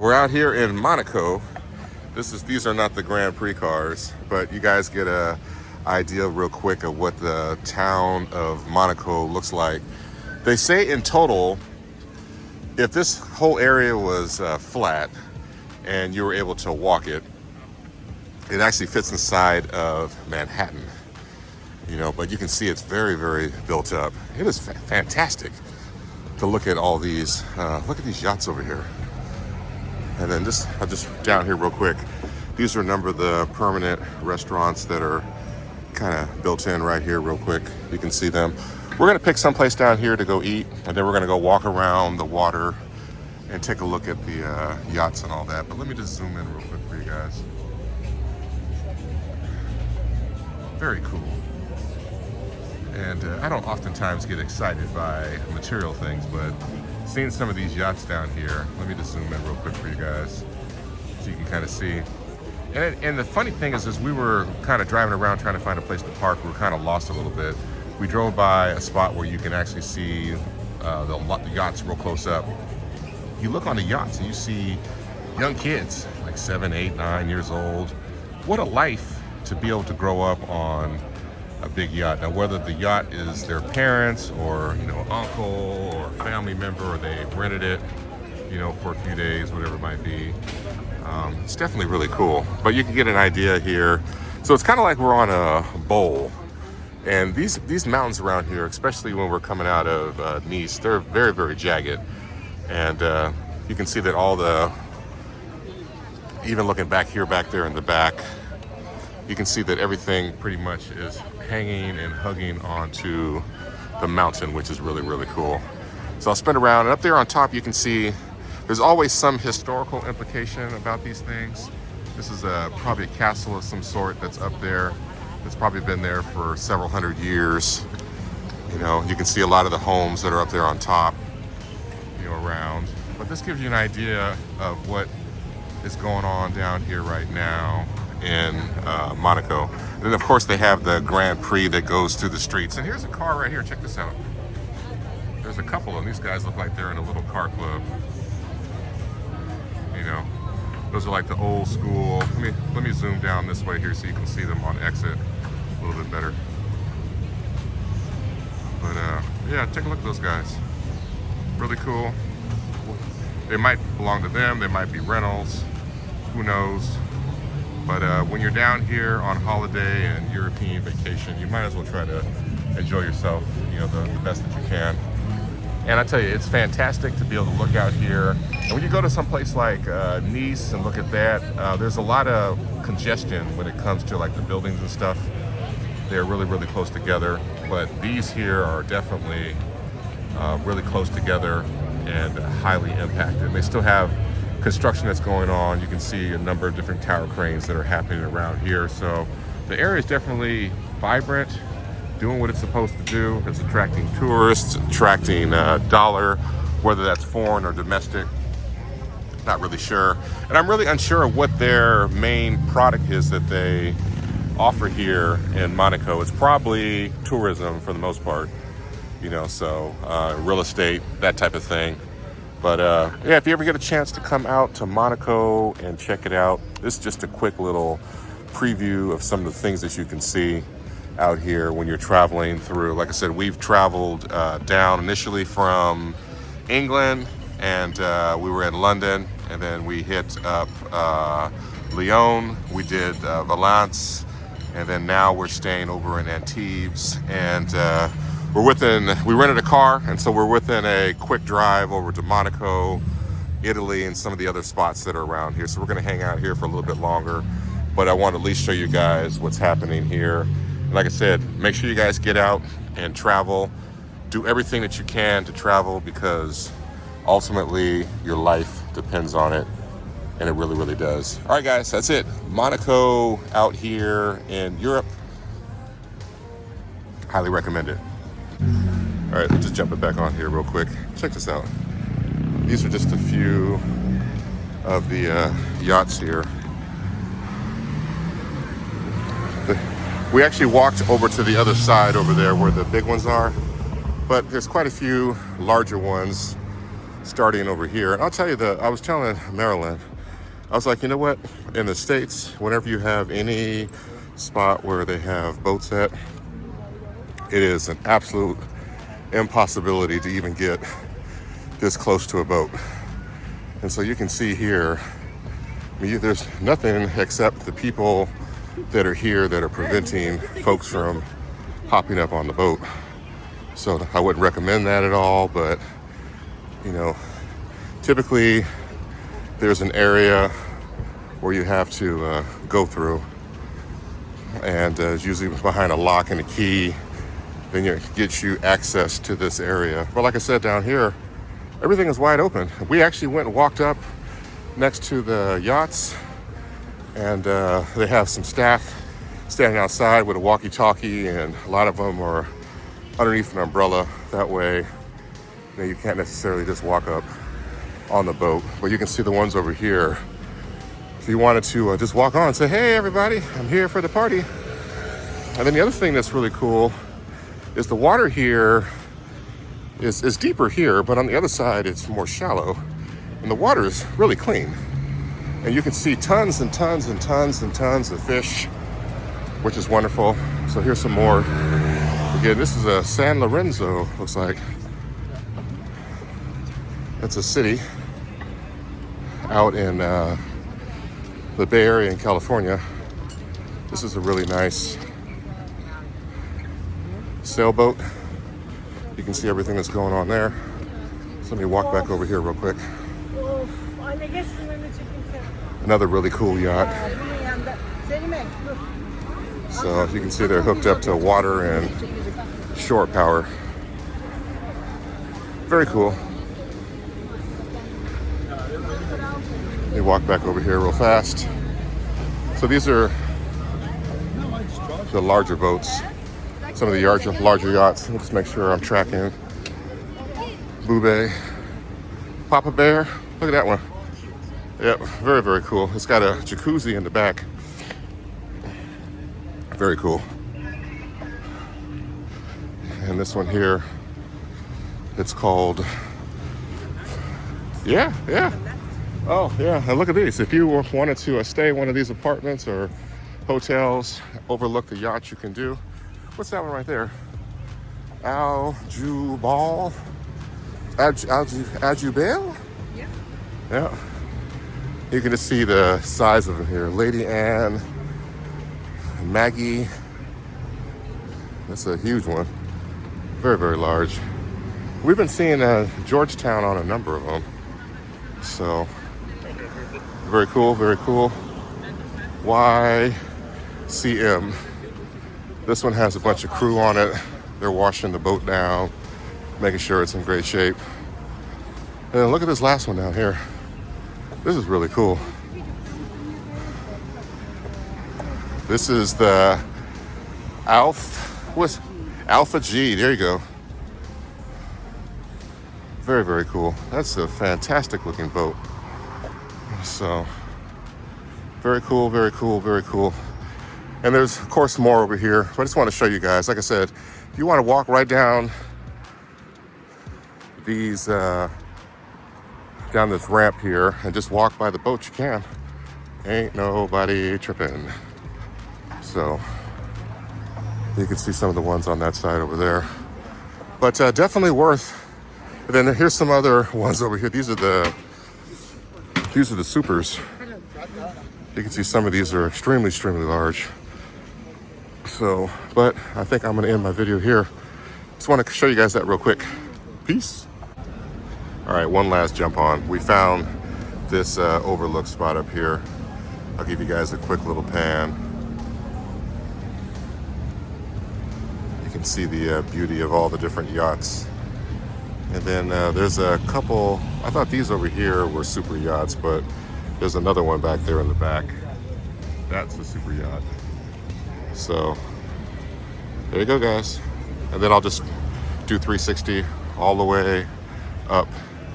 We're out here in Monaco. These are not the Grand Prix cars, but you guys get a idea real quick of what the town of Monaco looks like. They say in total, if this whole area was flat and you were able to walk it, it actually fits inside of Manhattan. You know, but you can see it's very, very built up. It is fantastic to look at all these. Look at these yachts over here. And then I'll just down here real quick. These are a number of the permanent restaurants that are kind of built in right here real quick. You can see them. We're gonna pick someplace down here to go eat, and then we're gonna go walk around the water and take a look at the yachts and all that. But let me just zoom in real quick for you guys. Very cool. And I don't oftentimes get excited by material things, but seeing some of these yachts down here, let me just zoom in real quick for you guys so you can kind of see. And the funny thing is we were kind of driving around trying to find a place to park. We were kind of lost a little bit. We drove by a spot where you can actually see the yachts real close up. You look on the yachts and you see young kids, like 7, 8, 9 years old. What a life to be able to grow up on a big yacht. Now, whether the yacht is their parents or, you know, uncle or family member, or they rented it, you know, for a few days, whatever it might be. It's definitely really cool. But you can get an idea here. So it's kind of like we're on a bowl. And these mountains around here, especially when we're coming out of Nice, they're very, very jagged. And you can see that even looking back there in the back, you can see that everything pretty much is hanging and hugging onto the mountain, which is really, really cool. So I'll spin around, and up there on top you can see there's always some historical implication about these things. This is probably a castle of some sort that's up there. It's probably been there for several hundred years. You know, you can see a lot of the homes that are up there on top, you know, around. But this gives you an idea of what is going on down here right now in Monaco. And then of course they have the Grand Prix that goes through the streets. And here's a car right here, check this out. There's a couple of them. These guys look like they're in a little car club. You know, those are like the old school. Let me zoom down this way here so you can see them on exit a little bit better. But yeah, take a look at those guys. Really cool. They might belong to them, they might be rentals, who knows. But when you're down here on holiday and European vacation, you might as well try to enjoy yourself, you know, the best that you can. And I tell you, it's fantastic to be able to look out here. And when you go to some place like Nice and look at that, there's a lot of congestion when it comes to like the buildings and stuff. They're really, really close together. But these here are definitely really close together and highly impacted. They still have construction that's going on. You can see a number of different tower cranes that are happening around here. So the area is definitely vibrant, doing what it's supposed to do. It's attracting tourists, attracting dollar, whether that's foreign or domestic. Not really sure. And I'm really unsure of what their main product is that they offer here in Monaco. It's probably tourism for the most part, you know, so real estate, that type of thing. But yeah, if you ever get a chance to come out to Monaco and check it out, this is just a quick little preview of some of the things that you can see out here when you're traveling through. Like I said, we've traveled down initially from England, and we were in London, and then we hit up Lyon, we did Valence, and then now we're staying over in Antibes, and we rented a car, and so we're within a quick drive over to Monaco, Italy, and some of the other spots that are around here. So we're gonna hang out here for a little bit longer, but I want to at least show you guys what's happening here. And like I said, make sure you guys get out and travel. Do everything that you can to travel, because ultimately your life depends on it, and it really, really does. All right, guys, that's it. Monaco out here in Europe. Highly recommend it. All right, let's just jump it back on here real quick. Check this out. These are just a few of the yachts here. We actually walked over to the other side over there where the big ones are, but there's quite a few larger ones starting over here. And I'll tell you I was telling Marilyn, I was like, you know what? In the States, whenever you have any spot where they have boats at, it is an absolute impossibility to even get this close to a boat. And so you can see here, I mean, there's nothing except the people that are here that are preventing folks from hopping up on the boat. So I wouldn't recommend that at all, but you know, typically there's an area where you have to go through, and it's usually behind a lock and a key. Then it gets you access to this area. But like I said, down here, everything is wide open. We actually went and walked up next to the yachts, and they have some staff standing outside with a walkie-talkie, and a lot of them are underneath an umbrella. That way, you can't necessarily just walk up on the boat, but you can see the ones over here. If you wanted to just walk on and say, hey everybody, I'm here for the party. And then the other thing that's really cool is the water here is deeper here, but on the other side it's more shallow, and the water is really clean. And you can see tons and tons and tons and tons of fish, which is wonderful. So here's some more. Again, this is a San Lorenzo, looks like. That's a city out in the Bay Area in California. This is a really nice sailboat. You can see everything that's going on there. So let me walk back over here real quick. Another really cool yacht. So as you can see, they're hooked up to water and shore power. Very cool. Let me walk back over here real fast. So these are the larger boats, some of the larger yachts. Let me just make sure I'm tracking. Boo-Bay, Papa Bear, look at that one. Yep, very, very cool. It's got a jacuzzi in the back. Very cool. And this one here, it's called, yeah. Oh, yeah, and look at these. If you wanted to stay in one of these apartments or hotels, overlook the yacht, you can do. What's that one right there? Aljubal? Aljubal? Yeah. Yeah. You can just see the size of them here. Lady Anne, Maggie. That's a huge one. Very, very large. We've been seeing Georgetown on a number of them. So, very cool, very cool. YCM. This one has a bunch of crew on it. They're washing the boat down, making sure it's in great shape. And look at this last one down here. This is really cool. This is the Alpha G. There you go. Very, very cool. That's a fantastic looking boat. So, very cool, very cool, very cool. And there's, of course, more over here. But I just want to show you guys. Like I said, if you want to walk right down these, down this ramp here and just walk by the boat, you can. Ain't nobody tripping. So, you can see some of the ones on that side over there. But definitely worth. And then here's some other ones over here. These are the supers. You can see some of these are extremely, extremely large. So, but I think I'm going to end my video here. Just want to show you guys that real quick. Peace. All right, one last jump on. We found this overlook spot up here. I'll give you guys a quick little pan. You can see the beauty of all the different yachts. And then there's a couple, I thought these over here were super yachts, but there's another one back there in the back. That's a super yacht. So, there you go, guys. And then I'll just do 360 all the way up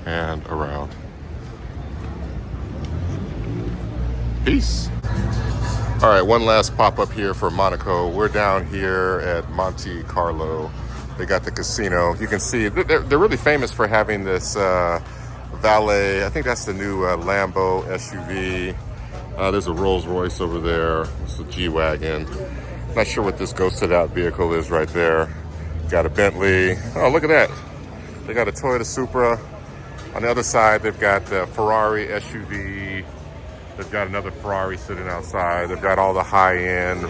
and around. Peace. All right, one last pop-up here for Monaco. We're down here at Monte Carlo. They got the casino. You can see they're really famous for having this valet. I think that's the new Lambo SUV. There's a Rolls Royce over there. It's a G-Wagon. Not sure what this ghost out vehicle is right there. Got a Bentley. Oh, look at that. They got a Toyota Supra. On the other side, they've got the Ferrari SUV. They've got another Ferrari sitting outside. They've got all the high-end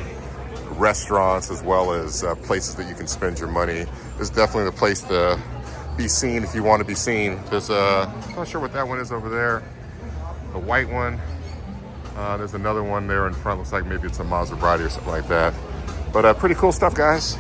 restaurants as well as places that you can spend your money. It's definitely the place to be seen if you want to be seen. There's I'm not sure what that one is over there. The white one. There's another one there in front. Looks like maybe it's a Maserati or something like that. But pretty cool stuff, guys.